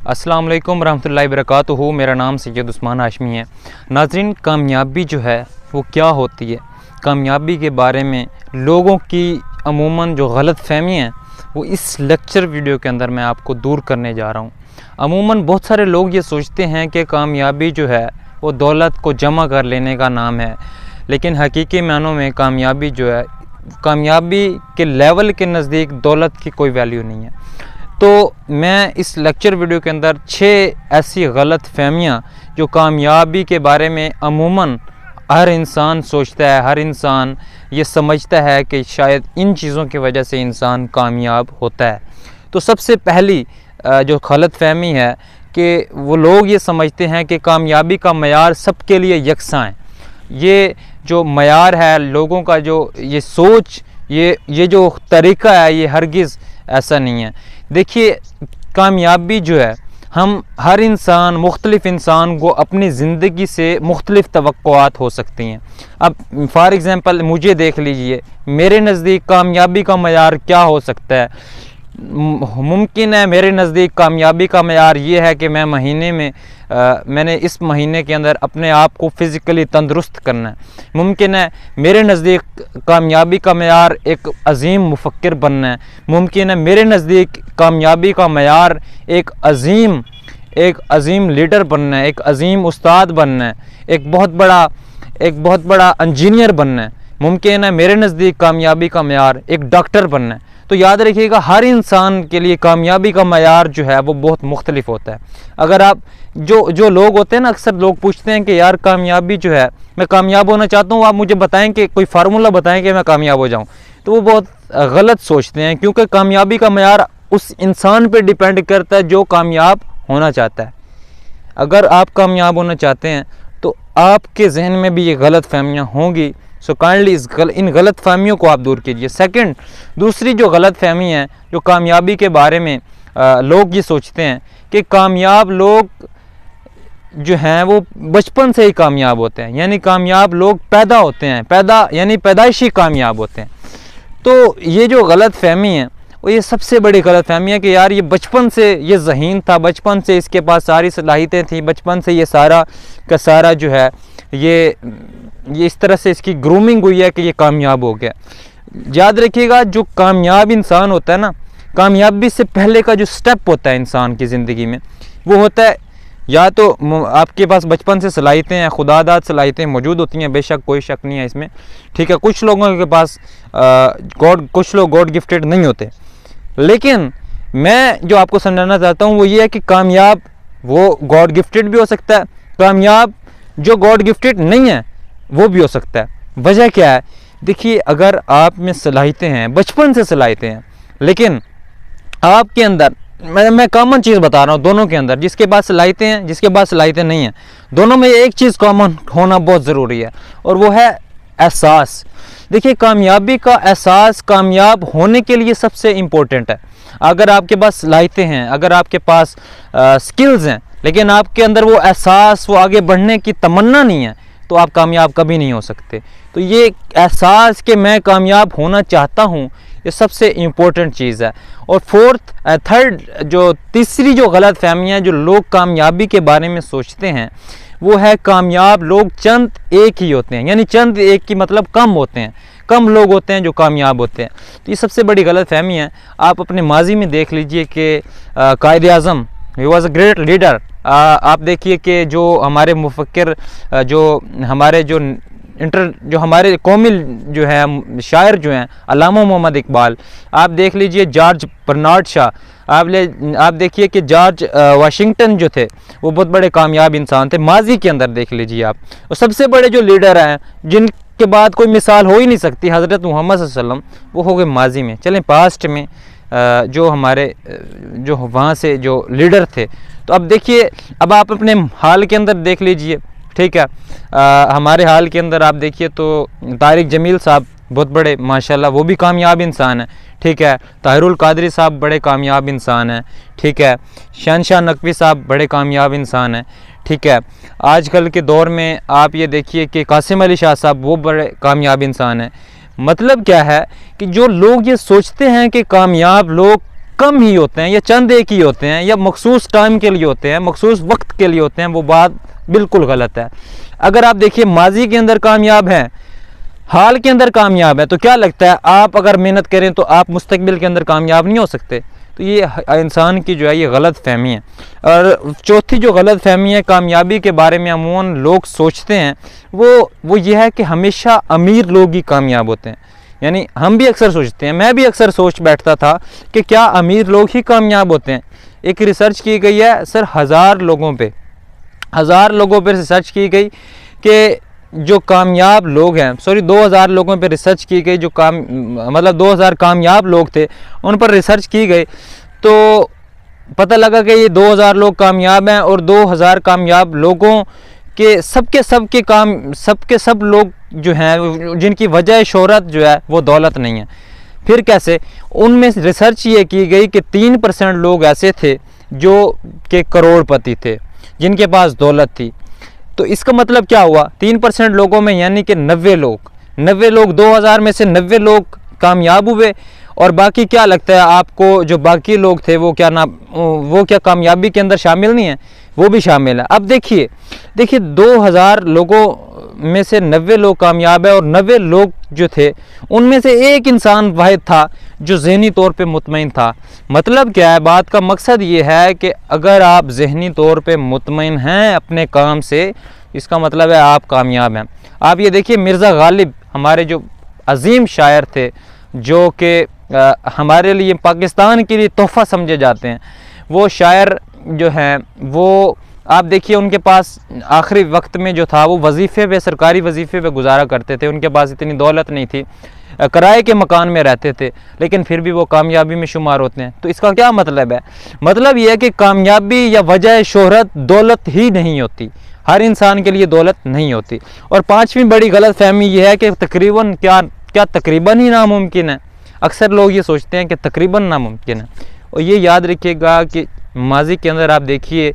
السلام علیکم ورحمۃ اللہ وبرکاتہ۔ میرا نام سید عثمان ہاشمی ہے۔ ناظرین، کامیابی جو ہے وہ کیا ہوتی ہے؟ کامیابی کے بارے میں لوگوں کی عموماً جو غلط فہمی ہیں وہ اس لیکچر ویڈیو کے اندر میں آپ کو دور کرنے جا رہا ہوں۔ عموماً بہت سارے لوگ یہ سوچتے ہیں کہ کامیابی جو ہے وہ دولت کو جمع کر لینے کا نام ہے، لیکن حقیقی معنوں میں کامیابی جو ہے، کامیابی کے لیول کے نزدیک دولت کی کوئی ویلیو نہیں ہے۔ تو میں اس لیکچر ویڈیو کے اندر 6 ایسی غلط فہمیاں جو کامیابی کے بارے میں عموماً ہر انسان سوچتا ہے، ہر انسان یہ سمجھتا ہے کہ شاید ان چیزوں کی وجہ سے انسان کامیاب ہوتا ہے۔ تو سب سے پہلی جو غلط فہمی ہے کہ وہ لوگ یہ سمجھتے ہیں کہ کامیابی کا معیار سب کے لیے یکساں ہے۔ یہ جو معیار ہے لوگوں کا، جو یہ سوچ، یہ جو طریقہ ہے، یہ ہرگز ایسا نہیں ہے۔ دیکھیے، کامیابی جو ہے، ہم ہر انسان، مختلف انسان کو اپنی زندگی سے مختلف توقعات ہو سکتی ہیں۔ اب فار ایگزامپل مجھے دیکھ لیجئے، میرے نزدیک کامیابی کا معیار کیا ہو سکتا ہے؟ ممکن ہے میرے نزدیک کامیابی کا معیار یہ ہے کہ میں نے اس مہینے کے اندر اپنے آپ کو فزیکلی تندرست کرنا ہے۔ ممکن ہے میرے نزدیک کامیابی کا معیار ایک عظیم مفکر بننا ہے۔ ممکن ہے میرے نزدیک کامیابی کا معیار ایک عظیم لیڈر بننا ہے، ایک عظیم استاد بننا ہے، ایک بہت بڑا انجینئر بننا ہے۔ ممکن ہے میرے نزدیک کامیابی کا معیار ایک ڈاکٹر بننا ہے۔ تو یاد رکھیے گا، ہر انسان کے لیے کامیابی کا معیار جو ہے وہ بہت مختلف ہوتا ہے۔ اگر آپ جو لوگ ہوتے ہیں نا، اکثر لوگ پوچھتے ہیں کہ یار کامیابی جو ہے، میں کامیاب ہونا چاہتا ہوں، آپ مجھے بتائیں کہ کوئی فارمولہ بتائیں کہ میں کامیاب ہو جاؤں، تو وہ بہت غلط سوچتے ہیں، کیونکہ کامیابی کا معیار اس انسان پہ ڈیپینڈ کرتا ہے جو کامیاب ہونا چاہتا ہے۔ اگر آپ کامیاب ہونا چاہتے ہیں تو آپ کے ذہن میں بھی یہ غلط فہمیاں ہوں گی، سو کائنڈلی ان غلط فہمیوں کو آپ دور کیجئے۔ دوسری جو غلط فہمی ہے جو کامیابی کے بارے میں لوگ یہ سوچتے ہیں کہ کامیاب لوگ جو ہیں وہ بچپن سے ہی کامیاب ہوتے ہیں، یعنی کامیاب لوگ پیدا ہوتے ہیں، یعنی پیدائشی کامیاب ہوتے ہیں۔ تو یہ جو غلط فہمی ہے وہ یہ سب سے بڑی غلط فہمی ہے کہ یار یہ بچپن سے یہ ذہین تھا، بچپن سے اس کے پاس ساری صلاحیتیں تھیں، بچپن سے یہ سارا کا سارا جو ہے یہ اس طرح سے اس کی گرومنگ ہوئی ہے کہ یہ کامیاب ہو گیا۔ یاد رکھیے گا، جو کامیاب انسان ہوتا ہے نا، کامیابی سے پہلے کا جو سٹیپ ہوتا ہے انسان کی زندگی میں، وہ ہوتا ہے یا تو آپ کے پاس بچپن سے صلاحیتیں ہیں، خدا داد صلاحیتیں موجود ہوتی ہیں، بے شک کوئی شک نہیں ہے اس میں، ٹھیک ہے۔ کچھ لوگوں کے پاس کچھ لوگ گاڈ گفٹڈ نہیں ہوتے، لیکن میں جو آپ کو سمجھانا چاہتا ہوں وہ یہ ہے کہ کامیاب وہ گاڈ گفٹڈ بھی ہو سکتا ہے، کامیاب جو گاڈ گفٹڈ نہیں ہے وہ بھی ہو سکتا ہے۔ وجہ کیا ہے؟ دیکھیے، اگر آپ میں صلاحیتیں ہیں، بچپن سے صلاحیتیں ہیں، لیکن آپ کے اندر، میں کامن چیز بتا رہا ہوں، دونوں کے اندر جس کے پاس صلاحیتیں ہیں، جس کے پاس صلاحیتیں نہیں ہیں، دونوں میں ایک چیز کامن ہونا بہت ضروری ہے، اور وہ ہے احساس۔ دیکھیے، کامیابی کا احساس کامیاب ہونے کے لیے سب سے امپورٹنٹ ہے۔ اگر آپ کے پاس صلاحیتیں ہیں، اگر آپ کے پاس سکلز ہیں، لیکن آپ کے اندر وہ احساس، وہ آگے بڑھنے کی تمنا نہیں ہے، تو آپ کامیاب کبھی نہیں ہو سکتے۔ تو یہ احساس کہ میں کامیاب ہونا چاہتا ہوں، یہ سب سے امپورٹنٹ چیز ہے۔ اور تیسری جو غلط فہمی ہے جو لوگ کامیابی کے بارے میں سوچتے ہیں، وہ ہے کامیاب لوگ چند ایک ہی ہوتے ہیں، یعنی چند ایک کی مطلب کم ہوتے ہیں، کم لوگ ہوتے ہیں جو کامیاب ہوتے ہیں۔ تو یہ سب سے بڑی غلط فہمی ہے۔ آپ اپنے ماضی میں دیکھ لیجئے کہ Quaid Azam, he was a great leader. آپ دیکھیے کہ جو ہمارے مفکر، جو ہمارے قومی جو ہیں شاعر جو ہیں، علامہ محمد اقبال، آپ دیکھ لیجئے جارج برنارڈ شاہ، آپ دیکھیے کہ جارج واشنگٹن جو تھے، وہ بہت بڑے کامیاب انسان تھے۔ ماضی کے اندر دیکھ لیجئے آپ، اور سب سے بڑے جو لیڈر ہیں جن کے بعد کوئی مثال ہو ہی نہیں سکتی، حضرت محمد صلی اللہ علیہ وسلم، وہ ہو گئے ماضی میں۔ چلیں پاسٹ میں جو وہاں سے جو لیڈر تھے، تو اب دیکھیے، اب آپ اپنے حال کے اندر دیکھ لیجئے، ٹھیک ہے۔ ہمارے حال کے اندر آپ دیکھیے تو طارق جمیل صاحب بہت بڑے ماشاءاللہ، وہ بھی کامیاب انسان ہیں، ٹھیک ہے۔ طاہر القادری صاحب بڑے کامیاب انسان ہیں، ٹھیک ہے۔ شہنشاہ نقوی صاحب بڑے کامیاب انسان ہیں، ٹھیک ہے۔ آج کل کے دور میں آپ یہ دیکھیے کہ قاسم علی شاہ صاحب وہ بڑے کامیاب انسان ہیں۔ مطلب کیا ہے کہ جو لوگ یہ سوچتے ہیں کہ کامیاب لوگ کم ہی ہوتے ہیں یا چند ایک ہی ہوتے ہیں یا مخصوص ٹائم کے لیے ہوتے ہیں، مخصوص وقت کے لیے ہوتے ہیں، وہ بات بالکل غلط ہے۔ اگر آپ دیکھیے ماضی کے اندر کامیاب ہیں، حال کے اندر کامیاب ہے، تو کیا لگتا ہے آپ اگر محنت کریں تو آپ مستقبل کے اندر کامیاب نہیں ہو سکتے؟ تو یہ انسان کی جو ہے یہ غلط فہمی ہے۔ اور چوتھی جو غلط فہمی ہے کامیابی کے بارے میں عموماً لوگ سوچتے ہیں وہ یہ ہے کہ ہمیشہ امیر لوگ ہی کامیاب ہوتے ہیں۔ یعنی ہم بھی اکثر سوچتے ہیں، میں بھی اکثر سوچ بیٹھتا تھا کہ کیا امیر لوگ ہی کامیاب ہوتے ہیں؟ ایک ریسرچ کی گئی ہے سر 1000 لوگوں پہ ریسرچ کی گئی کہ جو کامیاب لوگ ہیں، 2000 لوگوں پہ ریسرچ کی گئی، جو 2000 کامیاب لوگ تھے ان پر ریسرچ کی گئی، تو پتہ لگا کہ یہ 2000 لوگ کامیاب ہیں، اور 2000 کامیاب لوگوں کے سب کے سب لوگ جو ہیں جن کی وجہ شہرت جو ہے وہ دولت نہیں ہے۔ پھر کیسے؟ ان میں ریسرچ یہ کی گئی کہ 3% لوگ ایسے تھے جو کہ کروڑ پتی تھے، جن کے پاس دولت تھی۔ تو اس کا مطلب کیا ہوا؟ 3% لوگوں میں یعنی کہ 90 لوگ 2000 میں سے 90 لوگ کامیاب ہوئے، اور باقی کیا لگتا ہے آپ کو جو باقی لوگ تھے وہ کیا کامیابی کے اندر شامل نہیں ہیں؟ وہ بھی شامل ہے۔ اب دیکھیے 2000 لوگوں میں سے 90 لوگ کامیاب ہیں، اور 90 لوگ جو تھے ان میں سے ایک انسان واحد تھا جو ذہنی طور پہ مطمئن تھا۔ مطلب کیا ہے؟ بات کا مقصد یہ ہے کہ اگر آپ ذہنی طور پہ مطمئن ہیں اپنے کام سے، اس کا مطلب ہے آپ کامیاب ہیں۔ آپ یہ دیکھیے مرزا غالب ہمارے جو عظیم شاعر تھے، جو کہ ہمارے لیے پاکستان کے لیے تحفہ سمجھے جاتے ہیں، وہ شاعر جو ہیں وہ آپ دیکھیے ان کے پاس آخری وقت میں جو تھا وہ سرکاری وظیفے پہ گزارا کرتے تھے، ان کے پاس اتنی دولت نہیں تھی، کرائے کے مکان میں رہتے تھے، لیکن پھر بھی وہ کامیابی میں شمار ہوتے ہیں۔ تو اس کا کیا مطلب ہے؟ مطلب یہ ہے کہ کامیابی یا وجہ شہرت دولت ہی نہیں ہوتی، ہر انسان کے لیے دولت نہیں ہوتی۔ اور 5ویں بڑی غلط فہمی یہ ہے کہ تقریباً ہی ناممکن ہے۔ اکثر لوگ یہ سوچتے ہیں کہ تقریباً ناممکن ہے، اور یہ یاد رکھیے گا کہ ماضی کے اندر آپ دیکھیے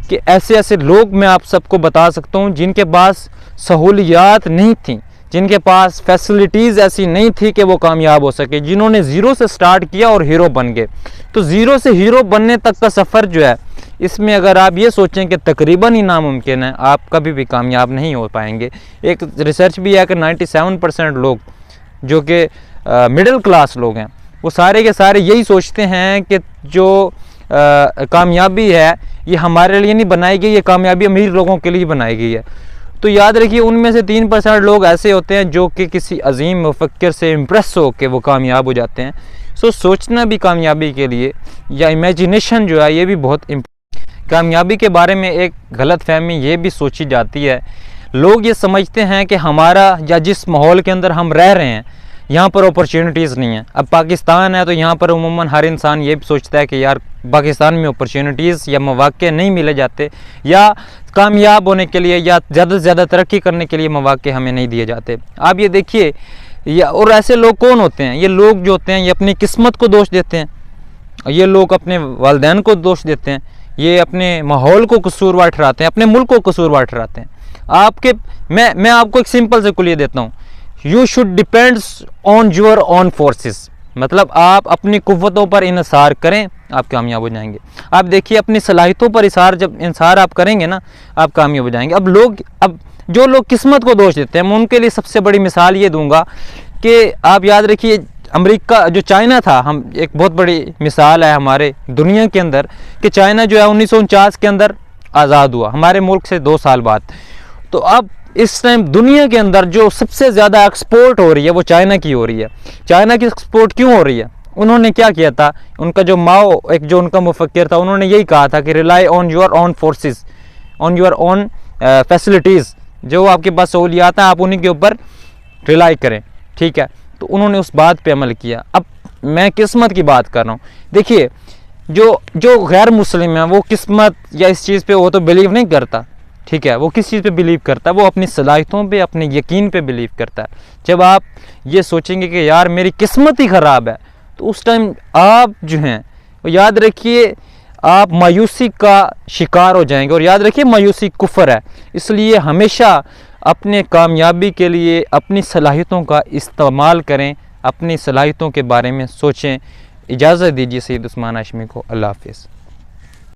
کہ ایسے لوگ میں آپ سب کو بتا سکتا ہوں جن کے پاس سہولیات نہیں تھیں، جن کے پاس فیسلٹیز ایسی نہیں تھی کہ وہ کامیاب ہو سکے، جنہوں نے زیرو سے سٹارٹ کیا اور ہیرو بن گئے۔ تو زیرو سے ہیرو بننے تک کا سفر جو ہے، اس میں اگر آپ یہ سوچیں کہ تقریباً ہی ناممکن ہے، آپ کبھی بھی کامیاب نہیں ہو پائیں گے۔ ایک ریسرچ بھی ہے کہ 97% لوگ جو کہ مڈل کلاس لوگ ہیں، وہ سارے کے سارے یہی سوچتے ہیں کہ جو کامیابی ہے یہ ہمارے لیے نہیں بنائی گئی، یہ کامیابی امیر لوگوں کے لیے بنائی گئی ہے۔ تو یاد رکھیے ان میں سے 3% لوگ ایسے ہوتے ہیں جو کہ کسی عظیم مفکر سے امپریس ہو کے وہ کامیاب ہو جاتے ہیں۔ سوچنا بھی کامیابی کے لیے یا امیجنیشن جو ہے یہ بھی بہت کامیابی کے بارے میں ایک غلط فہمی یہ بھی سوچی جاتی ہے، لوگ یہ سمجھتے ہیں کہ ہمارا یا جس ماحول کے اندر ہم رہ رہے ہیں یہاں پر اپرچونٹیز نہیں ہیں۔ اب پاکستان ہے تو یہاں پر عموماً ہر انسان یہ سوچتا ہے کہ یار پاکستان میں اپرچونٹیز یا مواقع نہیں ملے جاتے، یا کامیاب ہونے کے لیے یا زیادہ سے زیادہ ترقی کرنے کے لیے مواقع ہمیں نہیں دیے جاتے۔ آپ یہ دیکھیے، اور ایسے لوگ کون ہوتے ہیں؟ یہ لوگ جو ہوتے ہیں یہ اپنی قسمت کو دوش دیتے ہیں، یہ لوگ اپنے والدین کو دوش دیتے ہیں، یہ اپنے ماحول کو قصوروار ٹھہراتے ہیں، اپنے ملک کو قصوروار ٹھہراتے ہیں۔ میں آپ کو ایک سمپل سے کلیہ دیتا ہوں، you should depends on your own forces, مطلب آپ اپنی قوتوں پر انحصار کریں، آپ کامیاب ہو جائیں گے۔ آپ دیکھیے اپنی صلاحیتوں پر جب انحصار آپ کریں گے نا، آپ کامیاب ہو جائیں گے۔ اب جو لوگ قسمت کو دوش دیتے ہیں، میں ان کے لیے سب سے بڑی مثال یہ دوں گا کہ آپ یاد رکھیے امریکہ جو چائنا تھا، ہم ایک بہت بڑی مثال ہے ہمارے دنیا کے اندر کہ چائنا جو ہے 1949 کے اندر آزاد ہوا، ہمارے ملک سے 2 سال بعد۔ تو اب اس ٹائم دنیا کے اندر جو سب سے زیادہ ایکسپورٹ ہو رہی ہے وہ چائنا کی ہو رہی ہے۔ چائنا کی ایکسپورٹ کیوں ہو رہی ہے؟ انہوں نے کیا کیا تھا؟ ان کا جو ماؤ ایک جو ان کا مفکر تھا، انہوں نے یہی کہا تھا کہ rely on your own forces, on your own facilities, جو آپ کے پاس سہولیات ہیں آپ انہیں کے اوپر ریلائی کریں، ٹھیک ہے؟ تو انہوں نے اس بات پہ عمل کیا۔ اب میں قسمت کی بات کر رہا ہوں، دیکھیے جو غیر مسلم ہے وہ قسمت یا اس چیز پہ وہ تو بلیو نہیں کرتا، ٹھیک ہے؟ وہ کس چیز پہ بلیو کرتا ہے؟ وہ اپنی صلاحیتوں پہ، اپنے یقین پہ بلیو کرتا ہے۔ جب آپ یہ سوچیں گے کہ یار میری قسمت ہی خراب ہے، تو اس ٹائم آپ جو ہیں وہ یاد رکھیے آپ مایوسی کا شکار ہو جائیں گے، اور یاد رکھیے مایوسی کفر ہے۔ اس لیے ہمیشہ اپنے کامیابی کے لیے اپنی صلاحیتوں کا استعمال کریں، اپنی صلاحیتوں کے بارے میں سوچیں، اجازت دیجیے سید عثمان ہاشمی کو. اللہ حافظ.